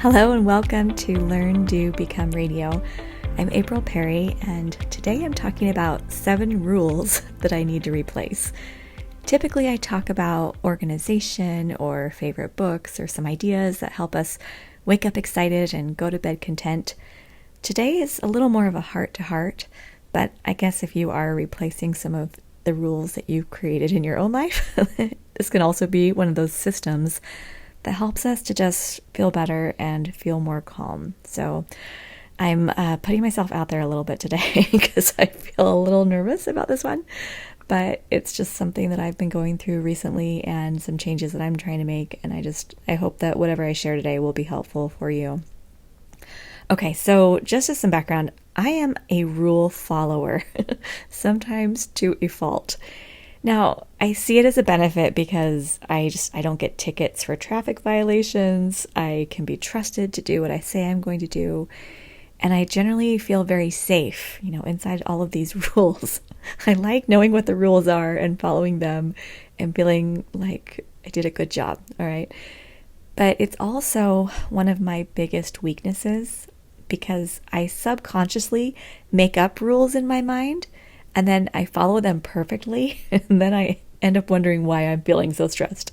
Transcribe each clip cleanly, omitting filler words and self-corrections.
Hello and welcome to Learn, Do, Become Radio. I'm April Perry, and today I'm talking about 7 rules that I need to replace. Typically, I talk about organization or favorite books or some ideas that help us wake up excited and go to bed content. Today is a little more of a heart-to-heart, but I guess if you are replacing some of the rules that you've created in your own life, this can also be one of those systems that helps us to just feel better and feel more calm. So I'm putting myself out there a little bit today because I feel a little nervous about this one, but it's just something that I've been going through recently and some changes that I'm trying to make. And I hope that whatever I share today will be helpful for you. Okay, so just as some background, I am a rule follower, sometimes to a fault. Now, I see it as a benefit because I don't get tickets for traffic violations. I can be trusted to do what I say I'm going to do. And I generally feel very safe, inside all of these rules. I like knowing what the rules are and following them and feeling like I did a good job, all right? But it's also one of my biggest weaknesses because I subconsciously make up rules in my mind and then I follow them perfectly, and then I end up wondering why I'm feeling so stressed.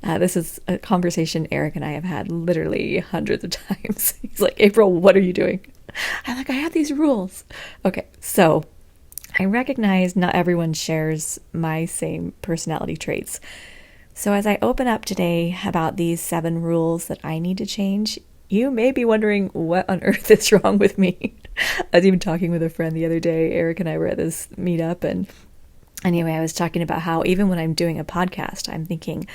This is a conversation Eric and I have had literally hundreds of times. He's like, April, what are you doing? I'm like, I have these rules. Okay, so I recognize not everyone shares my same personality traits. So as I open up today about these 7 rules that I need to change, you may be wondering what on earth is wrong with me. I was even talking with a friend the other day. Eric and I were at this meetup, and anyway, I was talking about how even when I'm doing a podcast, I'm thinking,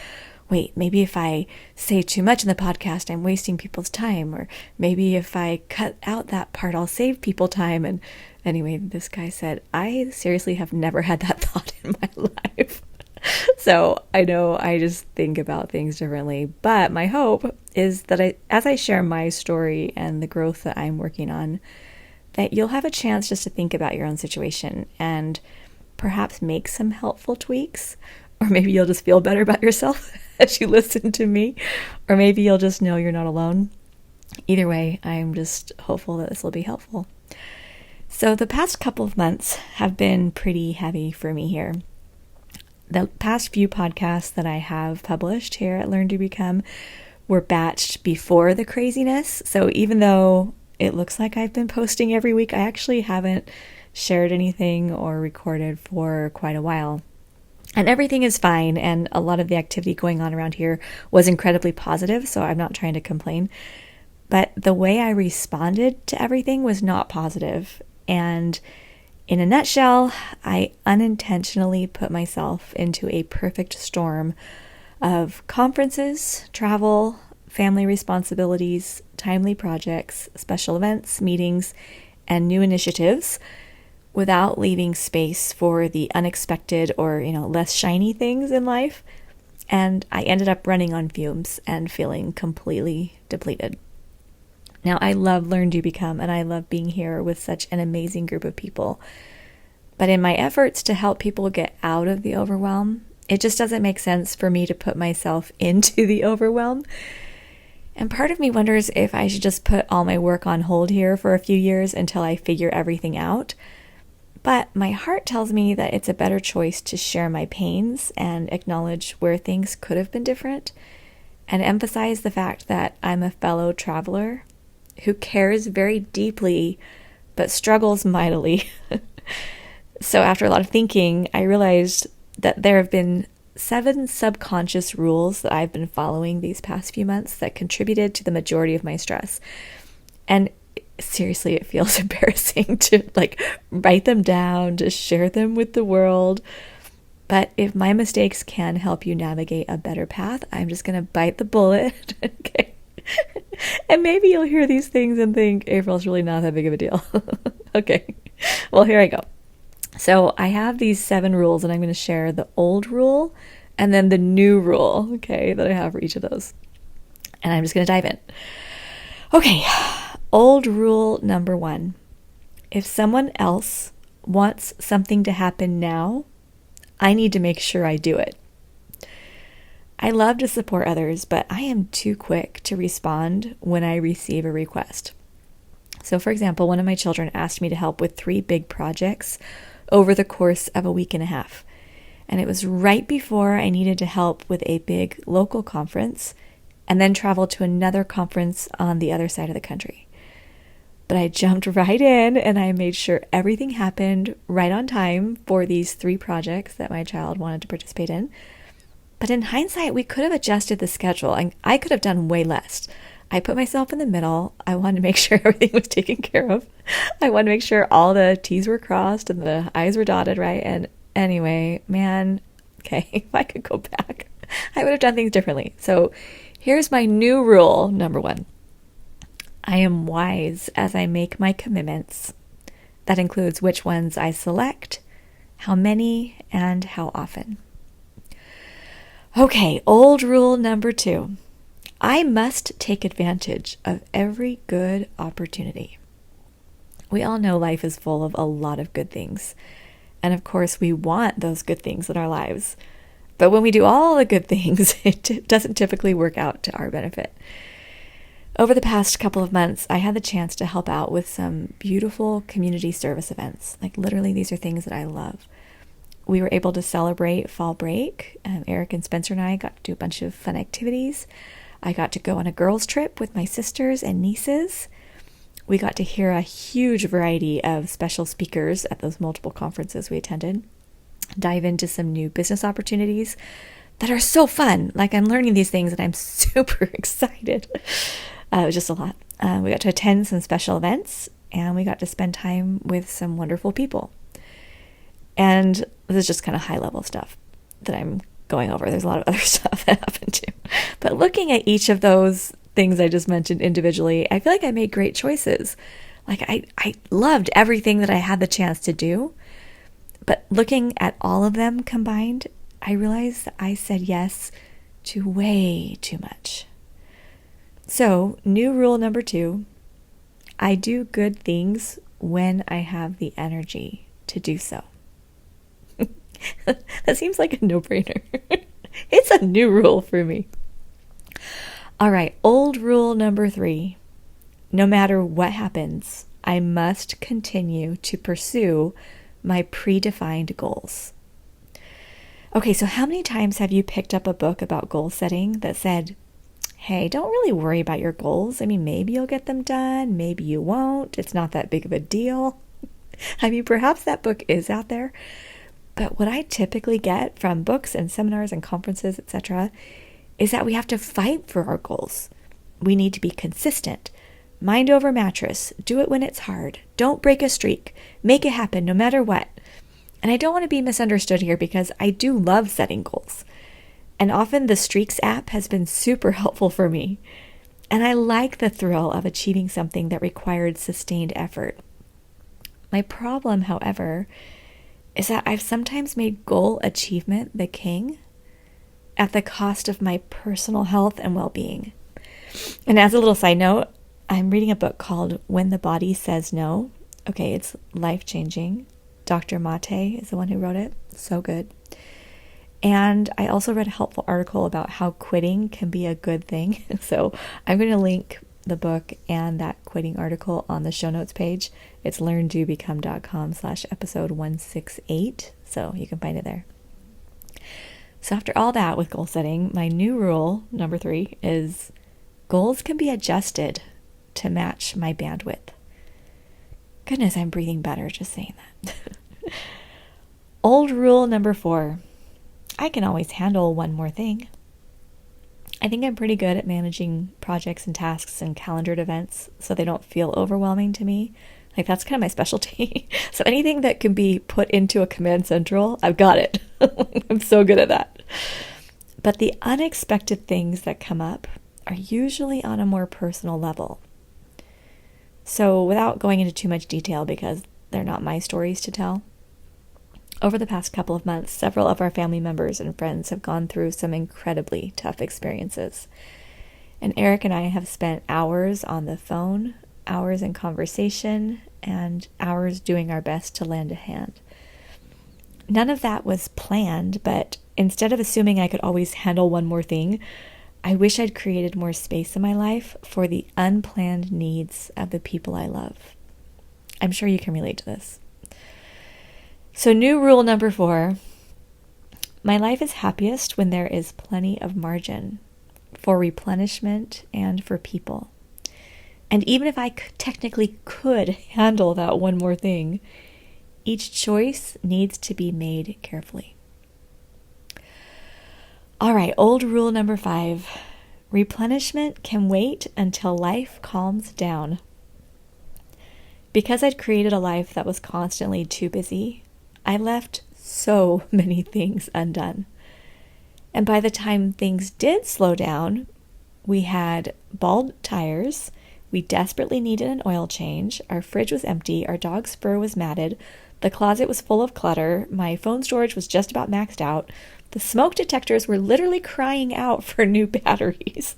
wait, maybe if I say too much in the podcast, I'm wasting people's time, or maybe if I cut out that part, I'll save people time. And anyway, this guy said, I seriously have never had that thought in my life. So I know I just think about things differently, but my hope is that as I share my story and the growth that I'm working on, that you'll have a chance just to think about your own situation and perhaps make some helpful tweaks, or maybe you'll just feel better about yourself as you listen to me, or maybe you'll just know you're not alone. Either way, I'm just hopeful that this will be helpful. So the past couple of months have been pretty heavy for me here. The past few podcasts that I have published here at Learn to Become were batched before the craziness. So even though it looks like I've been posting every week, I actually haven't shared anything or recorded for quite a while. And everything is fine, and a lot of the activity going on around here was incredibly positive, so I'm not trying to complain. But the way I responded to everything was not positive, and in a nutshell, I unintentionally put myself into a perfect storm of conferences, travel, family responsibilities, timely projects, special events, meetings, and new initiatives without leaving space for the unexpected or, less shiny things in life. And I ended up running on fumes and feeling completely depleted. Now, I love Learn, Do, Become, and I love being here with such an amazing group of people. But in my efforts to help people get out of the overwhelm, it just doesn't make sense for me to put myself into the overwhelm. And part of me wonders if I should just put all my work on hold here for a few years until I figure everything out. But my heart tells me that it's a better choice to share my pains and acknowledge where things could have been different and emphasize the fact that I'm a fellow traveler who cares very deeply but struggles mightily. So after a lot of thinking, I realized that there have been 7 subconscious rules that I've been following these past few months that contributed to the majority of my stress. And seriously, it feels embarrassing to write them down, to share them with the world. But if my mistakes can help you navigate a better path, I'm just going to bite the bullet. Okay. And maybe you'll hear these things and think, April's really not that big of a deal. Okay. Well, here I go. So I have these 7 rules, and I'm going to share the old rule and then the new rule, okay, that I have for each of those. And I'm just going to dive in. Okay. Old rule number 1. If someone else wants something to happen now, I need to make sure I do it. I love to support others, but I am too quick to respond when I receive a request. So, for example, one of my children asked me to help with 3 big projects over the course of a week and a half. And it was right before I needed to help with a big local conference and then travel to another conference on the other side of the country. But I jumped right in and I made sure everything happened right on time for these 3 projects that my child wanted to participate in. But in hindsight, we could have adjusted the schedule and I could have done way less. I put myself in the middle. I wanted to make sure everything was taken care of. I wanted to make sure all the T's were crossed and the I's were dotted, right? And anyway, man, okay, if I could go back, I would have done things differently. So here's my new rule, number 1. I am wise as I make my commitments. That includes which ones I select, how many, and how often. Okay, old rule number 2. I must take advantage of every good opportunity. We all know life is full of a lot of good things. And of course, we want those good things in our lives. But when we do all the good things, it doesn't typically work out to our benefit. Over the past couple of months, I had the chance to help out with some beautiful community service events. Like literally, these are things that I love. We were able to celebrate fall break. Eric and Spencer and I got to do a bunch of fun activities. I got to go on a girls' trip with my sisters and nieces. We got to hear a huge variety of special speakers at those multiple conferences we attended, dive into some new business opportunities that are so fun. Like I'm learning these things and I'm super excited. It was just a lot. We got to attend some special events and we got to spend time with some wonderful people. And this is just kind of high level stuff that I'm going over. There's a lot of other stuff that happened too. But looking at each of those things I just mentioned individually, I feel like I made great choices. Like I loved everything that I had the chance to do. But looking at all of them combined, I realized that I said yes to way too much. So, new rule number 2, I do good things when I have the energy to do so. That seems like a no-brainer. It's a new rule for me. All right, old rule number 3. No matter what happens, I must continue to pursue my predefined goals. Okay, so how many times have you picked up a book about goal setting that said, hey, don't really worry about your goals. I mean, maybe you'll get them done, maybe you won't. It's not that big of a deal. I mean, perhaps that book is out there. But what I typically get from books and seminars and conferences, etc., is that we have to fight for our goals. We need to be consistent. Mind over mattress. Do it when it's hard. Don't break a streak. Make it happen no matter what. And I don't want to be misunderstood here because I do love setting goals. And often the Streaks app has been super helpful for me. And I like the thrill of achieving something that required sustained effort. My problem, however, is that I've sometimes made goal achievement the king at the cost of my personal health and well-being. And as a little side note, I'm reading a book called When the Body Says No. Okay, it's life-changing. Dr. Mate is the one who wrote it. So good. And I also read a helpful article about how quitting can be a good thing. So I'm going to link the book and that quitting article on the show notes page. It's learndobecome.com/episode 168. So you can find it there. So after all that with goal setting, my new rule, number 3, is goals can be adjusted to match my bandwidth. Goodness, I'm breathing better just saying that. Old rule number 4, I can always handle one more thing. I think I'm pretty good at managing projects and tasks and calendared events so they don't feel overwhelming to me. Like that's kind of my specialty. So anything that can be put into a command central, I've got it. I'm so good at that. But the unexpected things that come up are usually on a more personal level. So without going into too much detail because they're not my stories to tell, over the past couple of months, several of our family members and friends have gone through some incredibly tough experiences. And Eric and I have spent hours on the phone, hours in conversation, and hours doing our best to lend a hand. None of that was planned, but instead of assuming I could always handle one more thing, I wish I'd created more space in my life for the unplanned needs of the people I love. I'm sure you can relate to this. So, new rule number 4, my life is happiest when there is plenty of margin for replenishment and for people. And even if I technically could handle that one more thing, each choice needs to be made carefully. All right, old rule number 5. Replenishment can wait until life calms down. Because I'd created a life that was constantly too busy, I left so many things undone. And by the time things did slow down, we had bald tires, we desperately needed an oil change, our fridge was empty, our dog's fur was matted, the closet was full of clutter, my phone storage was just about maxed out, the smoke detectors were literally crying out for new batteries.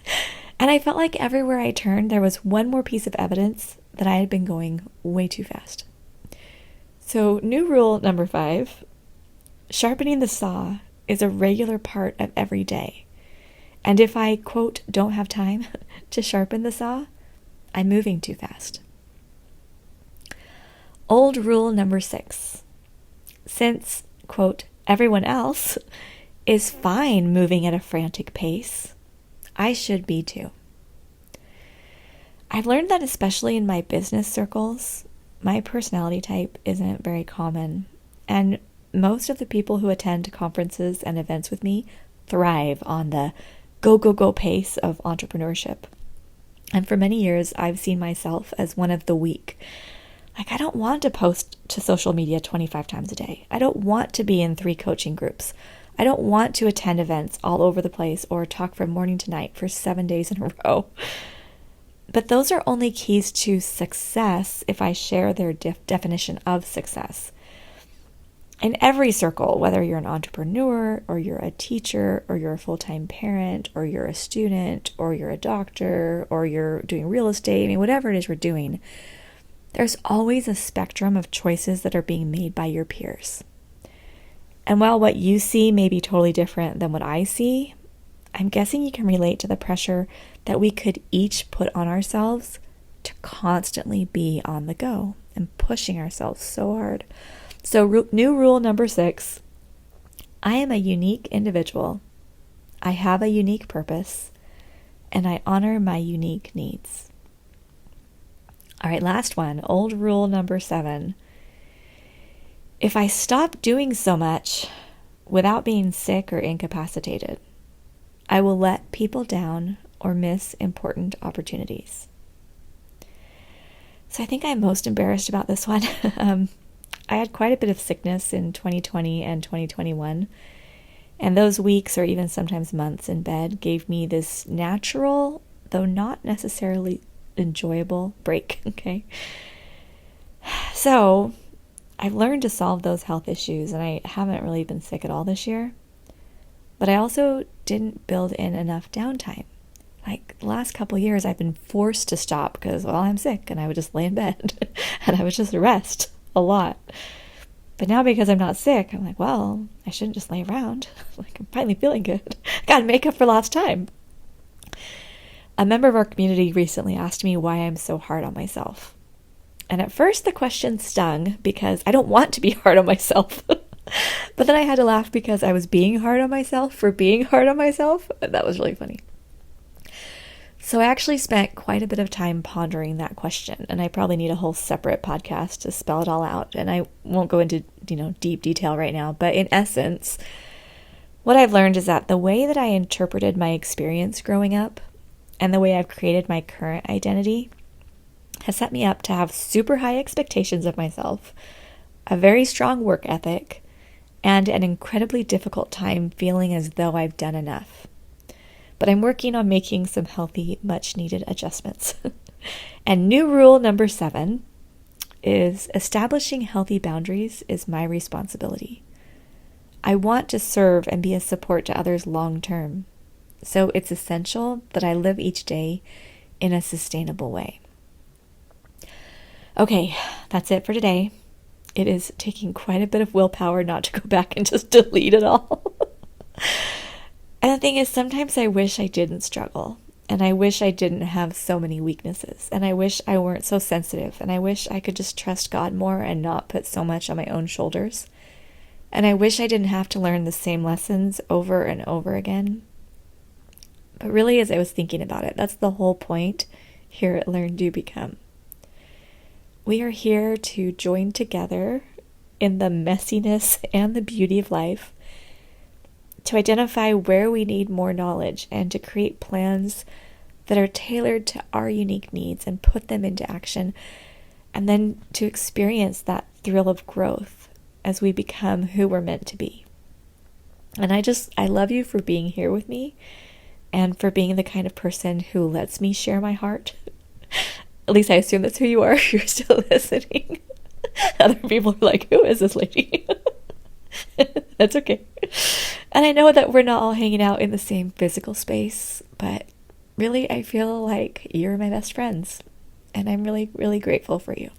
And I felt like everywhere I turned, there was one more piece of evidence that I had been going way too fast. So, new rule number 5, sharpening the saw is a regular part of every day. And if I, quote, don't have time to sharpen the saw, I'm moving too fast. Old rule number 6, since, quote, everyone else is fine moving at a frantic pace, I should be too. I've learned that especially in my business circles, my personality type isn't very common, and most of the people who attend conferences and events with me thrive on the go, go, go pace of entrepreneurship. And for many years, I've seen myself as one of the weak. Like, I don't want to post to social media 25 times a day. I don't want to be in 3 coaching groups. I don't want to attend events all over the place or talk from morning to night for 7 days in a row. But those are only keys to success if I share their definition of success. In every circle, whether you're an entrepreneur or you're a teacher or you're a full-time parent or you're a student or you're a doctor or you're doing real estate, I mean, whatever it is we're doing, there's always a spectrum of choices that are being made by your peers. And while what you see may be totally different than what I see, I'm guessing you can relate to the pressure that we could each put on ourselves to constantly be on the go and pushing ourselves so hard. So new rule number 6, I am a unique individual. I have a unique purpose, and I honor my unique needs. All right, last one, old rule number 7. If I stop doing so much without being sick or incapacitated, I will let people down or miss important opportunities. So I think I'm most embarrassed about this one. I had quite a bit of sickness in 2020 and 2021, and those weeks or even sometimes months in bed gave me this natural, though not necessarily enjoyable, break, okay? So I've learned to solve those health issues, and I haven't really been sick at all this year, but I also didn't build in enough downtime. Like the last couple of years, I've been forced to stop because, well, I'm sick, and I would just lay in bed and I would just rest a lot. But now because I'm not sick, I'm like, well, I shouldn't just lay around. Like, I'm finally feeling good. Gotta make up for lost time. A member of our community recently asked me why I'm so hard on myself. And at first the question stung because I don't want to be hard on myself. But then I had to laugh because I was being hard on myself for being hard on myself. And that was really funny. So I actually spent quite a bit of time pondering that question, and I probably need a whole separate podcast to spell it all out, and I won't go into, deep detail right now, but in essence, what I've learned is that the way that I interpreted my experience growing up and the way I've created my current identity has set me up to have super high expectations of myself, a very strong work ethic, and an incredibly difficult time feeling as though I've done enough. But I'm working on making some healthy, much-needed adjustments. And new rule number 7 is establishing healthy boundaries is my responsibility. I want to serve and be a support to others long-term, so it's essential that I live each day in a sustainable way. Okay, that's it for today. It is taking quite a bit of willpower not to go back and just delete it all. And the thing is, sometimes I wish I didn't struggle. And I wish I didn't have so many weaknesses. And I wish I weren't so sensitive. And I wish I could just trust God more and not put so much on my own shoulders. And I wish I didn't have to learn the same lessons over and over again. But really, as I was thinking about it, that's the whole point here at Learn, Do, Become. We are here to join together in the messiness and the beauty of life, to identify where we need more knowledge and to create plans that are tailored to our unique needs and put them into action, and then to experience that thrill of growth as we become who we're meant to be. And I love you for being here with me and for being the kind of person who lets me share my heart. At least I assume that's who you are if you're still listening. Other people are like, who is this lady? That's okay. And I know that we're not all hanging out in the same physical space, but really I feel like you're my best friends. And I'm really, really grateful for you.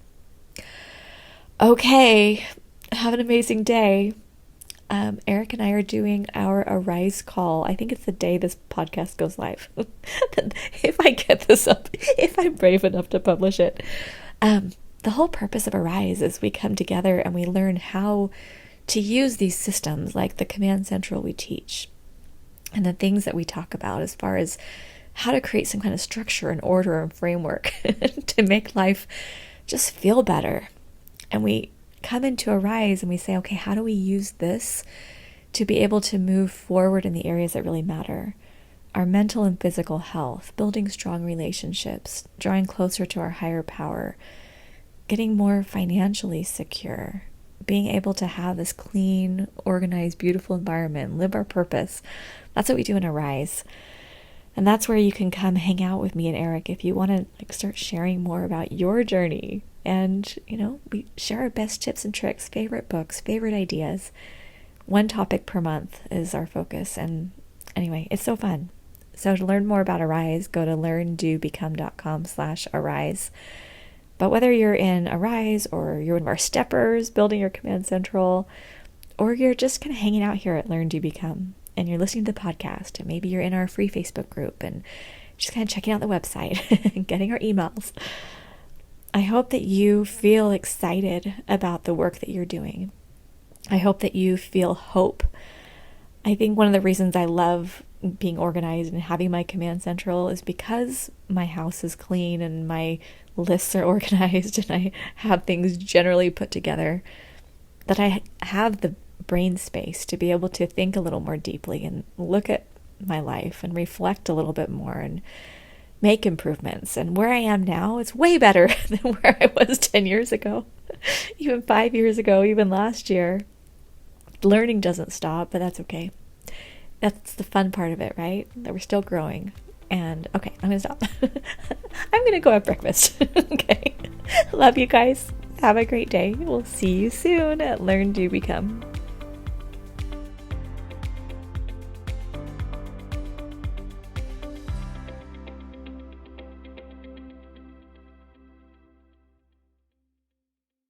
Okay, have an amazing day. Eric and I are doing our Arise call. I think it's the day this podcast goes live. If I get this up, if I'm brave enough to publish it. The whole purpose of Arise is we come together and we learn how to use these systems like the Command Central we teach and the things that we talk about as far as how to create some kind of structure and order and framework to make life just feel better. And we come into Arise and we say, okay, how do we use this to be able to move forward in the areas that really matter? Our mental and physical health, building strong relationships, drawing closer to our higher power, getting more financially secure, being able to have this clean, organized, beautiful environment, live our purpose. That's what we do in Arise. And that's where you can come hang out with me and Eric if you want to start sharing more about your journey. And, we share our best tips and tricks, favorite books, favorite ideas. One topic per month is our focus. And anyway, it's so fun. So to learn more about Arise, go to learndobecome.com/arise. But whether you're in Arise or you're one of our steppers building your Command Central, or you're just kind of hanging out here at Learn, Do, Become, and you're listening to the podcast, and maybe you're in our free Facebook group and just kind of checking out the website and getting our emails, I hope that you feel excited about the work that you're doing. I hope that you feel hope. I think one of the reasons I love being organized and having my Command Central is because my house is clean and my lists are organized and I have things generally put together, that I have the brain space to be able to think a little more deeply and look at my life and reflect a little bit more and make improvements. And where I am now, it's way better than where I was 10 years ago, even 5 years ago, even last year. Learning doesn't stop, but that's okay. That's the fun part of it, right? That we're still growing. And okay, I'm going to stop. I'm going to go have breakfast. Okay. Love you guys. Have a great day. We'll see you soon at Learn, Do, Become.